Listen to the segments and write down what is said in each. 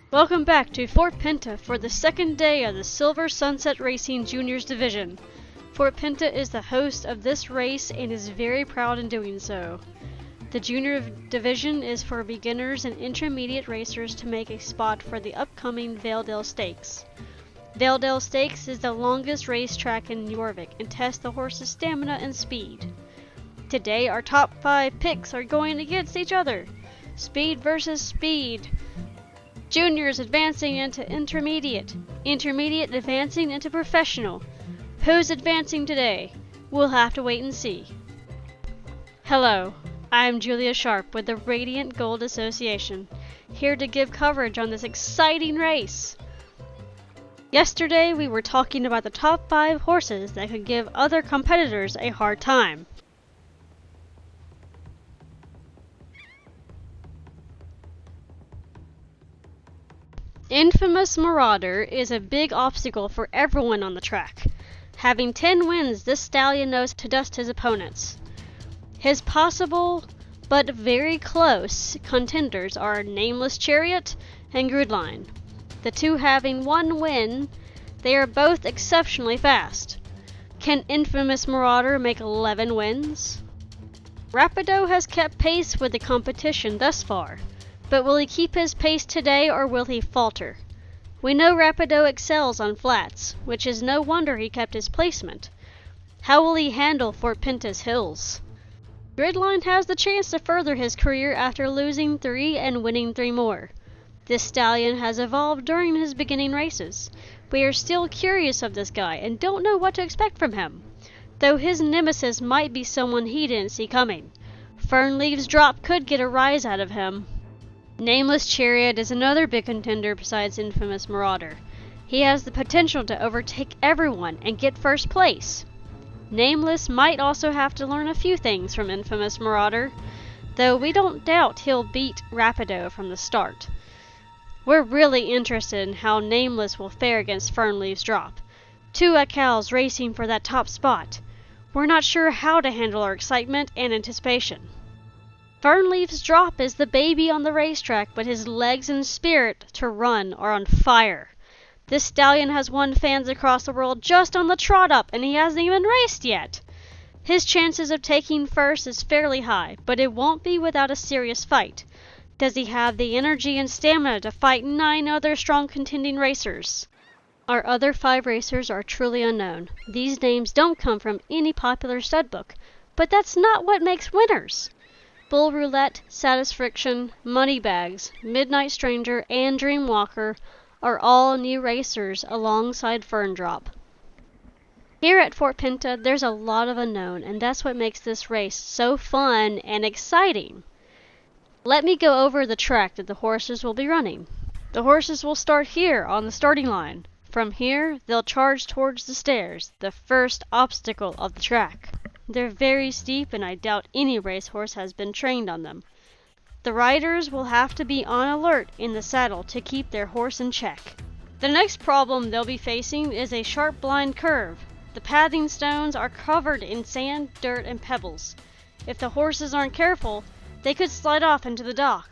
Welcome back to Fort Pinta for the second day of the Silver Sunset Racing Juniors Division. Fort Pinta is the host of this race and is very proud in doing so. The Junior Division is for beginners and intermediate racers to make a spot for the upcoming Valedale Stakes. Valedale Stakes is the longest racetrack in Jorvik and tests the horse's stamina and speed. Today our top 5 picks are going against each other. Speed versus speed. Juniors advancing into intermediate. Intermediate advancing into professional. Who's advancing today? We'll have to wait and see. Hello, I'm Julia Sharp with the Radiant Gold Association, here to give coverage on this exciting race. Yesterday we were talking about the top 5 horses that could give other competitors a hard time. Infamous Marauder is a big obstacle for everyone on the track. Having 10 wins, this stallion knows to dust his opponents. His possible, but very close, contenders are Nameless Chariot and Gridlines. The two having 1 win, they are both exceptionally fast. Can Infamous Marauder make 11 wins? Rapido has kept pace with the competition thus far. But will he keep his pace today or will he falter? We know Rapido excels on flats, which is no wonder he kept his placement. How will he handle Fort Pinta's hills? Gridline has the chance to further his career after losing 3 and winning 3 more. This stallion has evolved during his beginning races. We are still curious of this guy and don't know what to expect from him, though his nemesis might be someone he didn't see coming. Fern Drop could get a rise out of him. Nameless Chariot is another big contender besides Infamous Marauder. He has the potential to overtake everyone and get first place. Nameless might also have to learn a few things from Infamous Marauder, though we don't doubt he'll beat Rapido from the start. We're really interested in how Nameless will fare against Fern Drop. 2 Accals racing for that top spot. We're not sure how to handle our excitement and anticipation. Fern Drop is the baby on the racetrack, but his legs and spirit to run are on fire. This stallion has won fans across the world just on the trot up, and he hasn't even raced yet. His chances of taking first is fairly high, but it won't be without a serious fight. Does he have the energy and stamina to fight 9 other strong contending racers? Our other 5 racers are truly unknown. These names don't come from any popular stud book, but that's not what makes winners. Bull Roulette, Satisfaction, Moneybags, Midnight Stranger, and Dreamwalker are all new racers alongside Fern Drop. Here at Fort Pinta, there's a lot of unknown, and that's what makes this race so fun and exciting. Let me go over the track that the horses will be running. The horses will start here on the starting line. From here, they'll charge towards the stairs, the first obstacle of the track. They're very steep and I doubt any racehorse has been trained on them. The riders will have to be on alert in the saddle to keep their horse in check. The next problem they'll be facing is a sharp blind curve. The pathing stones are covered in sand, dirt, and pebbles. If the horses aren't careful, they could slide off into the dock.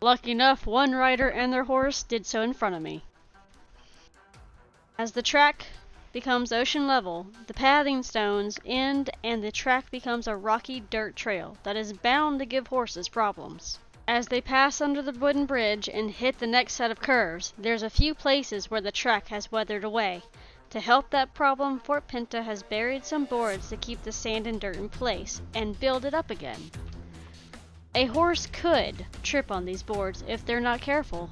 Lucky enough, one rider and their horse did so in front of me. As the track becomes ocean level, the pathing stones end and the track becomes a rocky dirt trail that is bound to give horses problems. As they pass under the wooden bridge and hit the next set of curves, there's a few places where the track has weathered away. To help that problem, Fort Pinta has buried some boards to keep the sand and dirt in place and build it up again. A horse could trip on these boards if they're not careful.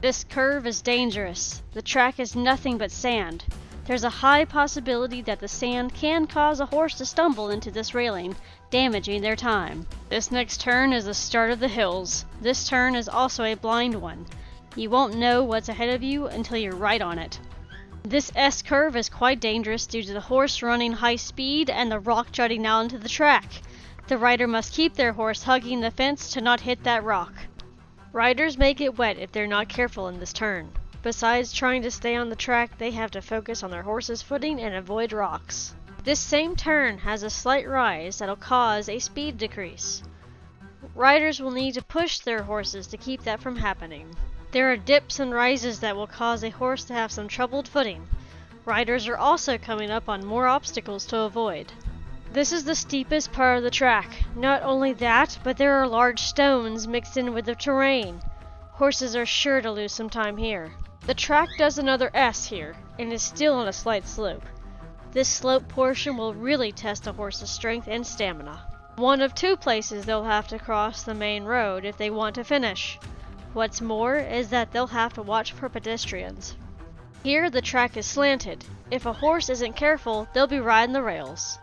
This curve is dangerous. The track is nothing but sand. There's a high possibility that the sand can cause a horse to stumble into this railing, damaging their time. This next turn is the start of the hills. This turn is also a blind one. You won't know what's ahead of you until you're right on it. This S-curve is quite dangerous due to the horse running high speed and the rock jutting out into the track. The rider must keep their horse hugging the fence to not hit that rock. Riders may get wet if they're not careful in this turn. Besides trying to stay on the track, they have to focus on their horse's footing and avoid rocks. This same turn has a slight rise that'll cause a speed decrease. Riders will need to push their horses to keep that from happening. There are dips and rises that will cause a horse to have some troubled footing. Riders are also coming up on more obstacles to avoid. This is the steepest part of the track. Not only that, but there are large stones mixed in with the terrain. Horses are sure to lose some time here. The track does another S here, and is still on a slight slope. This slope portion will really test a horse's strength and stamina. One of two places they'll have to cross the main road if they want to finish. What's more is that they'll have to watch for pedestrians. Here the track is slanted. If a horse isn't careful, they'll be riding the rails.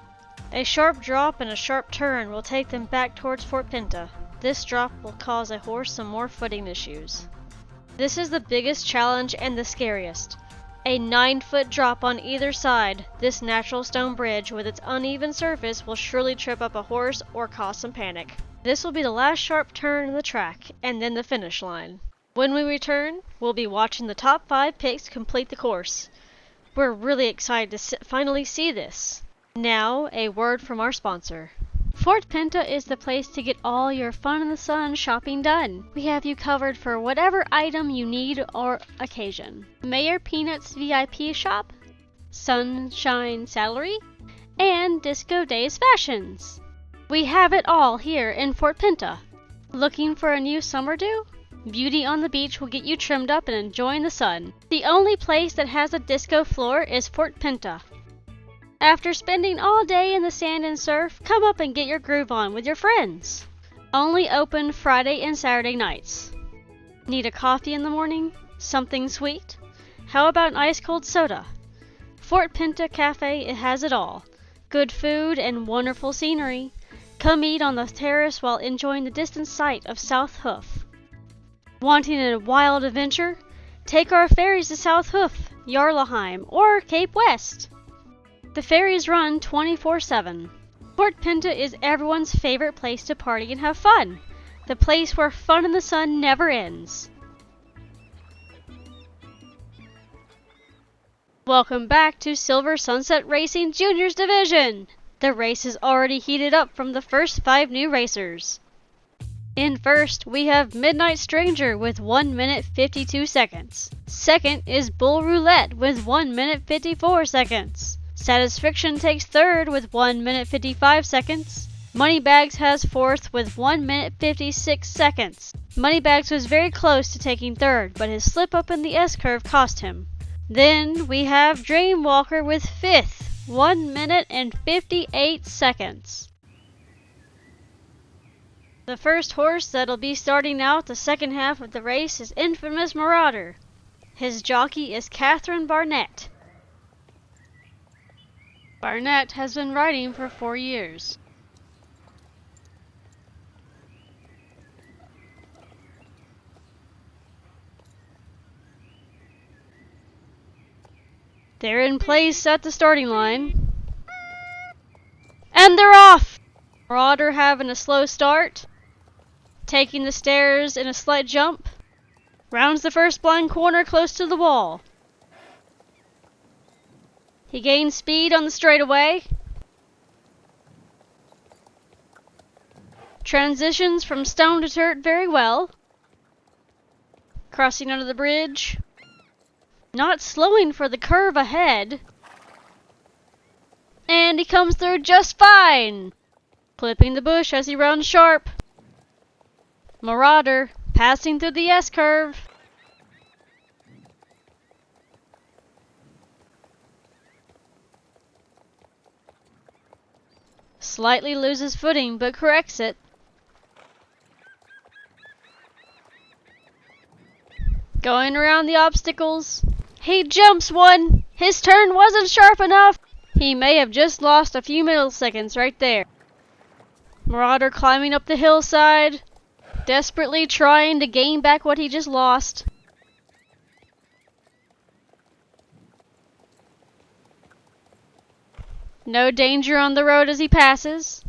A sharp drop and a sharp turn will take them back towards Fort Pinta. This drop will cause a horse some more footing issues. This is the biggest challenge and the scariest. A 9-foot drop on either side. This natural stone bridge with its uneven surface will surely trip up a horse or cause some panic. This will be the last sharp turn in the track, and then the finish line. When we return, we'll be watching the top 5 picks complete the course. We're really excited to finally see this. Now, a word from our sponsor. Fort Pinta is the place to get all your fun in the sun shopping done. We have you covered for whatever item you need or occasion. Mayor Peanut's VIP shop, Sunshine Saddlery, and Disco Days Fashions. We have it all here in Fort Pinta. Looking for a new summer do? Beauty on the Beach will get you trimmed up and enjoying the sun. The only place that has a disco floor is Fort Pinta. After spending all day in the sand and surf, come up and get your groove on with your friends. Only open Friday and Saturday nights. Need a coffee in the morning? Something sweet? How about an ice-cold soda? Fort Pinta Cafe, it has it all. Good food and wonderful scenery. Come eat on the terrace while enjoying the distant sight of South Hoof. Wanting a wild adventure? Take our ferries to South Hoof, Jarlaheim, or Cape West. The ferries run 24/7. Fort Pinta is everyone's favorite place to party and have fun. The place where fun in the sun never ends. Welcome back to Silver Sunset Racing Juniors Division. The race is already heated up from the first 5 new racers. In first, we have Midnight Stranger with 1 minute 52 seconds. Second is Bull Roulette with 1 minute 54 seconds. Satisfaction takes third with 1 minute 55 seconds. Moneybags has fourth with 1 minute 56 seconds. Moneybags was very close to taking third, but his slip up in the S-curve cost him. Then we have Dreamwalker with fifth, 1 minute and 58 seconds. The first horse that'll be starting out the second half of the race is Infamous Marauder. His jockey is Catherine Barnett. Barnett has been riding for 4 years. They're in place at the starting line. And they're off! Marauder having a slow start. Taking the stairs in a slight jump. Rounds the first blind corner close to the wall. He gains speed on the straightaway. Transitions from stone to dirt very well. Crossing under the bridge. Not slowing for the curve ahead. And he comes through just fine. Clipping the bush as he rounds sharp. Marauder passing through the S-curve. Slightly loses footing, but corrects it. Going around the obstacles. He jumps one! His turn wasn't sharp enough! He may have just lost a few milliseconds right there. Marauder climbing up the hillside, desperately trying to gain back what he just lost. No danger on the road as he passes.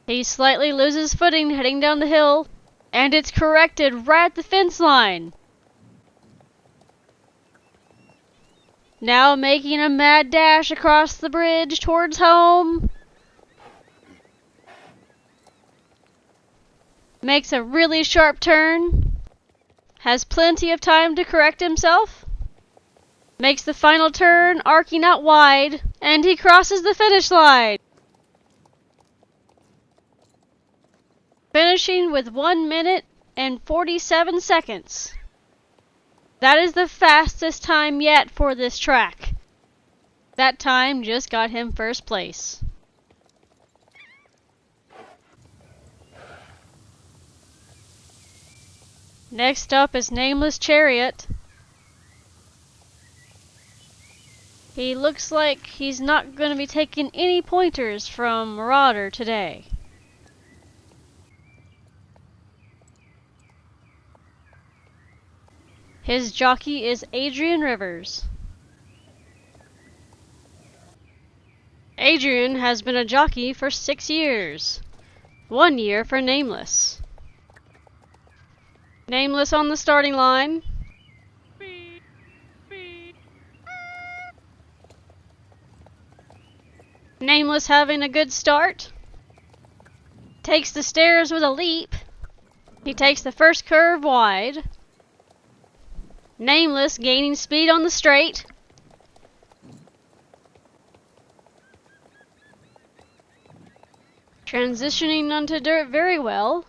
He slightly loses footing heading down the hill, and it's corrected right at the fence line. Now making a mad dash across the bridge towards home. makes a really sharp turn, has plenty of time to correct himself, makes the final turn, arcing out wide, and he crosses the finish line, finishing with 1 minute and 47 seconds. That is the fastest time yet for this track. That time just got him first place. Next up is Nameless Chariot. He looks like he's not going to be taking any pointers from Marauder today. His jockey is Adrian Rivers. Adrian has been a jockey for 6 years. 1 year for Nameless. Nameless on the starting line. Nameless having a good start. Takes the stairs with a leap. He takes the first curve wide. Nameless gaining speed on the straight. Transitioning onto dirt very well.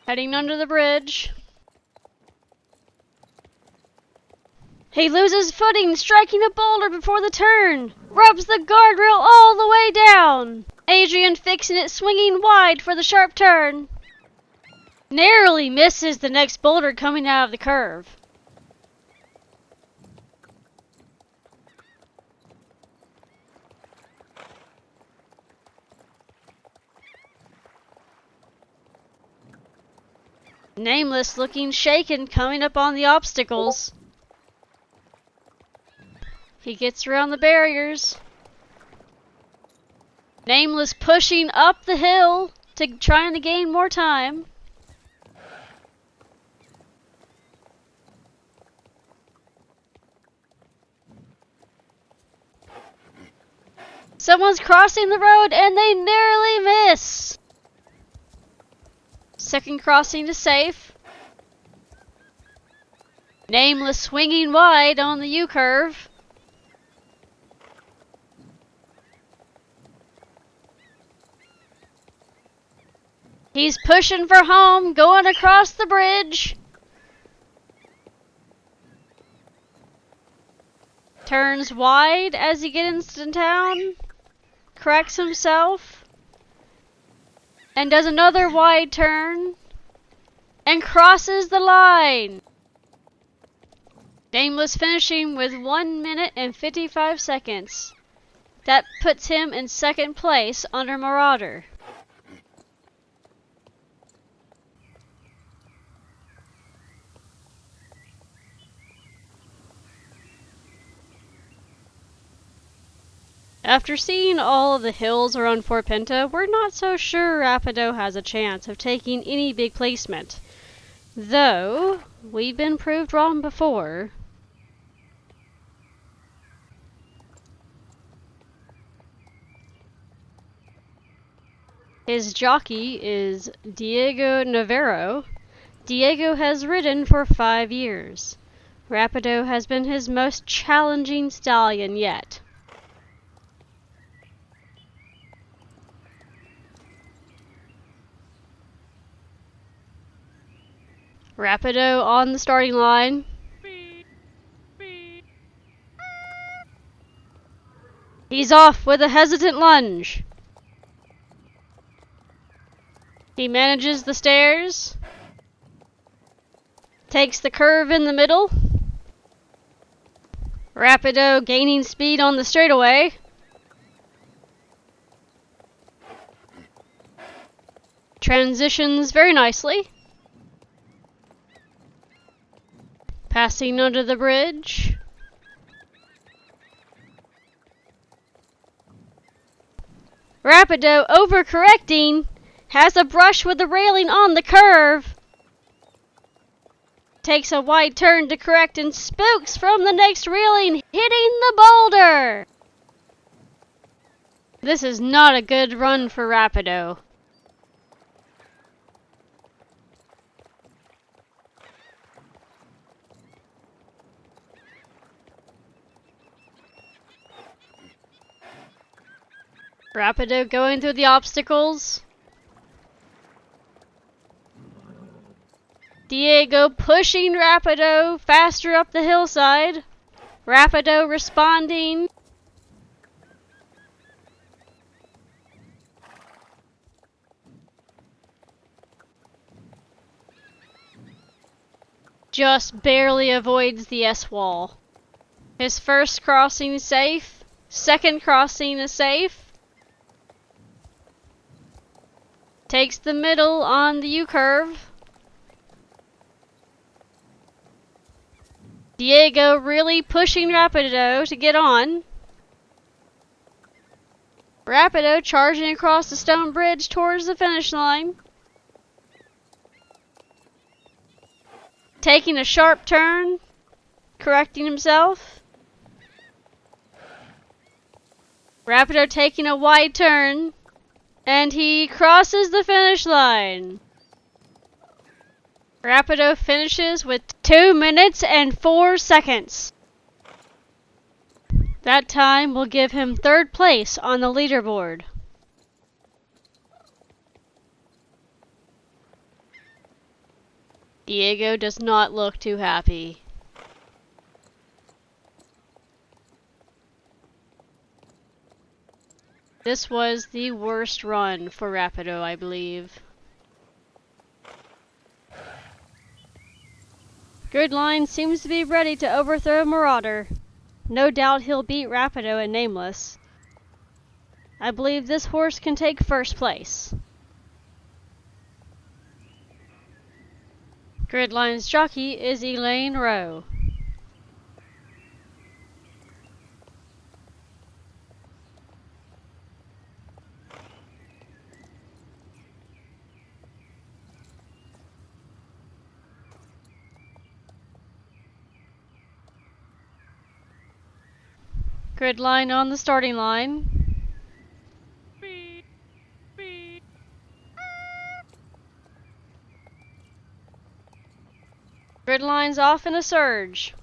Heading under the bridge. He loses footing, striking a boulder before the turn. Rubs the guardrail all the way down. Adrian fixing it, swinging wide for the sharp turn. Narrowly misses the next boulder coming out of the curve. Nameless looking shaken coming up on the obstacles. He gets around the barriers. Nameless pushing up the hill trying to gain more time. Someone's crossing the road and they narrowly miss. Second crossing is safe. Nameless swinging wide on the U-curve. He's pushing for home, going across the bridge. Turns wide as he gets into town. Corrects himself. And does another wide turn. And crosses the line. Nameless finishing with 1 minute and 55 seconds. That puts him in second place under Marauder. After seeing all of the hills around Fort Pinta, we're not so sure Rapido has a chance of taking any big placement. Though, we've been proved wrong before. His jockey is Diego Navarro. Diego has ridden for 5 years. Rapido has been his most challenging stallion yet. Rapido on the starting line. He's off with a hesitant lunge. He manages the stairs. Takes the curve in the middle. Rapido gaining speed on the straightaway. Transitions very nicely. Passing under the bridge. Rapido overcorrecting. Has a brush with the railing on the curve. Takes a wide turn to correct and spooks from the next railing, hitting the boulder. This is not a good run for Rapido. Rapido going through the obstacles. Diego pushing Rapido faster up the hillside. Rapido responding. Just barely avoids the S-wall. His first crossing is safe. Second crossing is safe. Takes the middle on the U-curve. Diego really pushing Rapido to get on. Rapido charging across the stone bridge towards the finish line. Taking a sharp turn, correcting himself. Rapido taking a wide turn, and he crosses the finish line. Rapido finishes with 2 minutes and 4 seconds. That time will give him 3rd place on the leaderboard. Diego does not look too happy. This was the worst run for Rapido, I believe. Gridlines seems to be ready to overthrow Marauder. No doubt he'll beat Rapido and Nameless. I believe this horse can take 1st place. Gridlines jockey is Elaine Rowe. Gridline on the starting line. Gridline's off in a surge.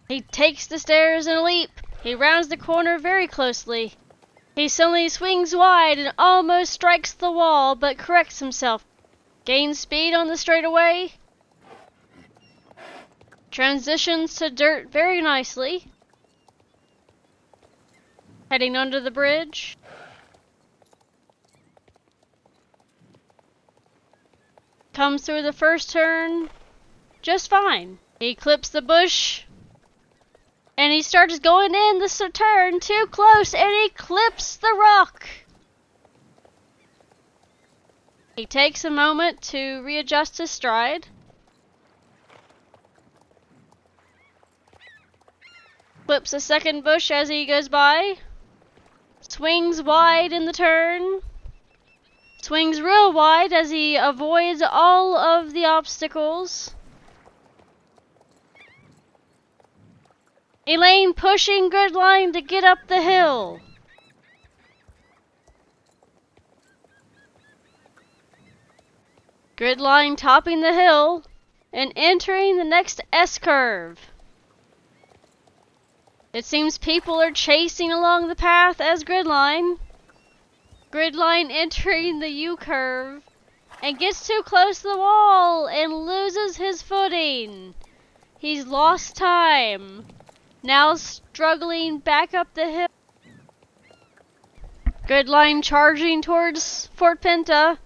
He takes the stairs in a leap. He rounds the corner very closely. He suddenly swings wide and almost strikes the wall, but corrects himself. Gains speed on the straightaway. Transitions to dirt very nicely. Heading under the bridge. Comes through the first turn just fine. He clips the bush. And he starts going in the turn too close, and he clips the rock. He takes a moment to readjust his stride. Clips a second bush as he goes by. Swings wide in the turn. Swings real wide as he avoids all of the obstacles. Elaine pushing Gridline to get up the hill. Gridline topping the hill and entering the next S-curve. It seems people are chasing along the path as Gridline. Gridline entering the U-curve and gets too close to the wall and loses his footing. He's lost time. Now struggling back up the hill. Gridline charging towards Fort Pinta,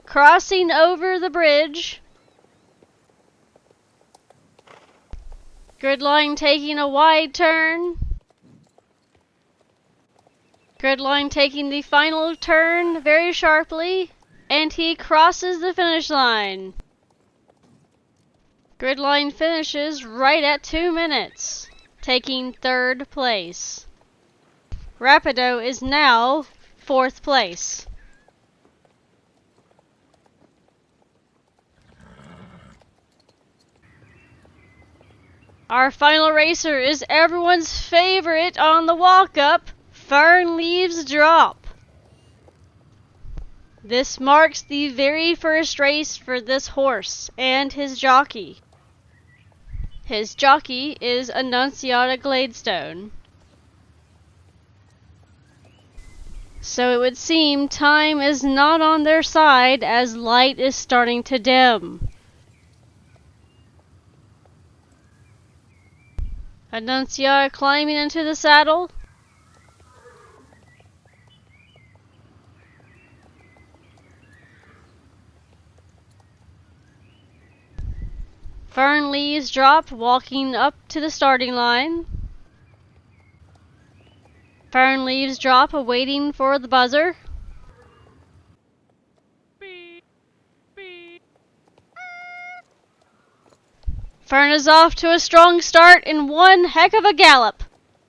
crossing over the bridge. Gridline taking a wide turn. Gridline taking the final turn very sharply, and he crosses the finish line. Gridline finishes right at 2 minutes. Taking 3rd place. Rapido is now 4th place. Our final racer is everyone's favorite on the walk-up, Fern leaves drop. This marks the very first race for this horse and his jockey. His jockey is Annunciata Gladestone. So it would seem time is not on their side as light is starting to dim. Annunciata climbing into the saddle. Fern leaves drop, walking up to the starting line. Fern leaves drop, waiting for the buzzer. Fern is off to a strong start in one heck of a gallop.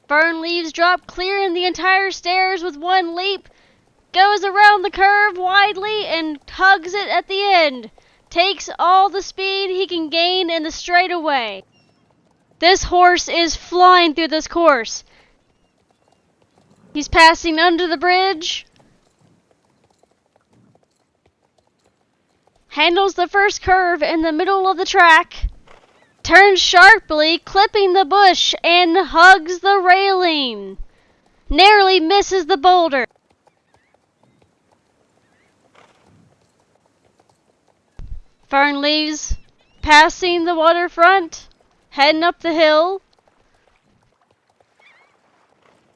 Fern leaves drop, clearing the entire stairs with one leap, goes around the curve widely and hugs it at the end. Takes all the speed he can gain in the straightaway. This horse is flying through this course. He's passing under the bridge. Handles the first curve in the middle of the track. Turns sharply, clipping the bush, and hugs the railing. Narrowly misses the boulder. Fern leaves, passing the waterfront, heading up the hill.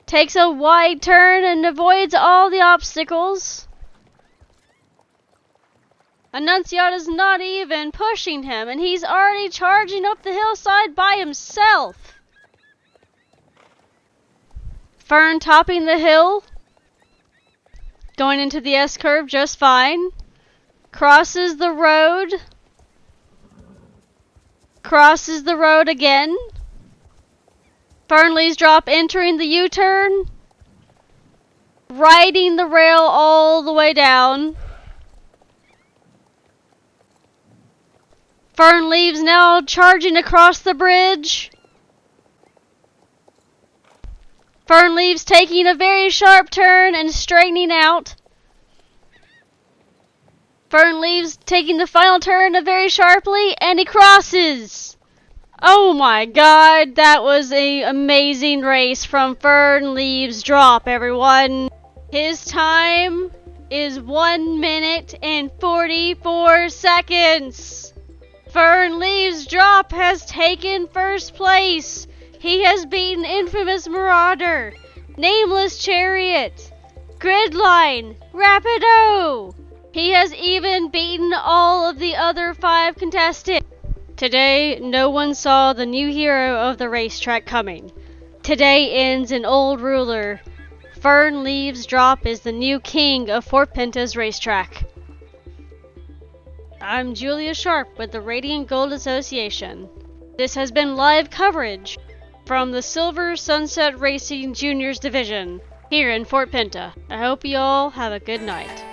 Takes a wide turn and avoids all the obstacles. Annunciata's not even pushing him, and he's already charging up the hillside by himself. Fern topping the hill, going into the S-curve just fine. Crosses the road. Crosses the road again. Fern leaves drop, entering the U-turn. Riding the rail all the way down. Fern leaves now charging across the bridge. Fern leaves taking a very sharp turn and straightening out. Fern leaves taking the final turn very sharply, and he crosses. Oh my god, that was an amazing race from Fern leaves drop, everyone. His time is 1 minute and 44 seconds. Fern leaves drop has taken first place. He has beaten infamous Marauder, nameless Chariot, Gridline, Rapido. He has even beaten all of the other 5 contestants. Today, no one saw the new hero of the racetrack coming. Today ends an old ruler. Fern leaves drop is the new king of Fort Pinta's racetrack. I'm Julia Sharp with the Radiant Gold Association. This has been live coverage from the Silver Sunset Racing Juniors Division here in Fort Pinta. I hope you all have a good night.